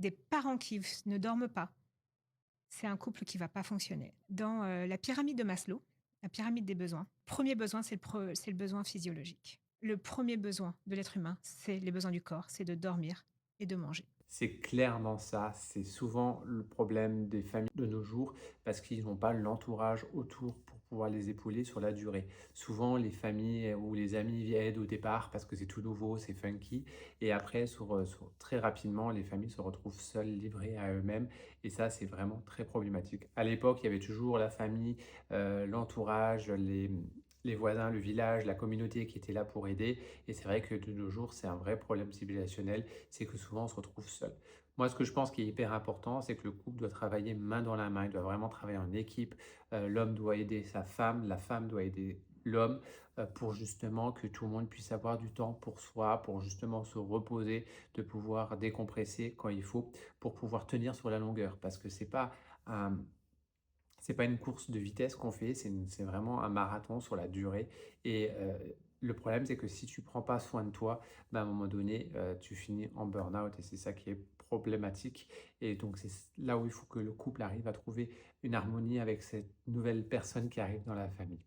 des parents qui ne dorment pas, c'est un couple qui va pas fonctionner. Dans, la pyramide de Maslow, la pyramide des besoins, premier besoin, c'est le besoin physiologique. Le premier besoin de l'être humain, c'est les besoins du corps, c'est de dormir et de manger. C'est clairement ça, c'est souvent le problème des familles de nos jours parce qu'ils n'ont pas l'entourage autour pour pouvoir les épauler sur la durée. Souvent, les familles ou les amis viennent au départ parce que c'est tout nouveau, c'est funky et après très rapidement, les familles se retrouvent seules, livrées à eux-mêmes et ça, c'est vraiment très problématique. À l'époque, il y avait toujours la famille, l'entourage, les voisins, le village, la communauté qui étaient là pour aider et c'est vrai que de nos jours, c'est un vrai problème civilisationnel, c'est que souvent on se retrouve seul. Moi, ce que je pense qui est hyper important, c'est que le couple doit travailler main dans la main, il doit vraiment travailler en équipe. L'homme doit aider sa femme, la femme doit aider l'homme pour justement que tout le monde puisse avoir du temps pour soi, pour justement se reposer, de pouvoir décompresser quand il faut, pour pouvoir tenir sur la longueur. Parce que un, c'est pas une course de vitesse qu'on fait, c'est vraiment un marathon sur la durée et le problème, c'est que si tu prends pas soin de toi, bah, à un moment donné, tu finis en burn-out et c'est ça qui est problématique et donc là où il faut que le couple arrive à trouver une harmonie avec cette nouvelle personne qui arrive dans la famille.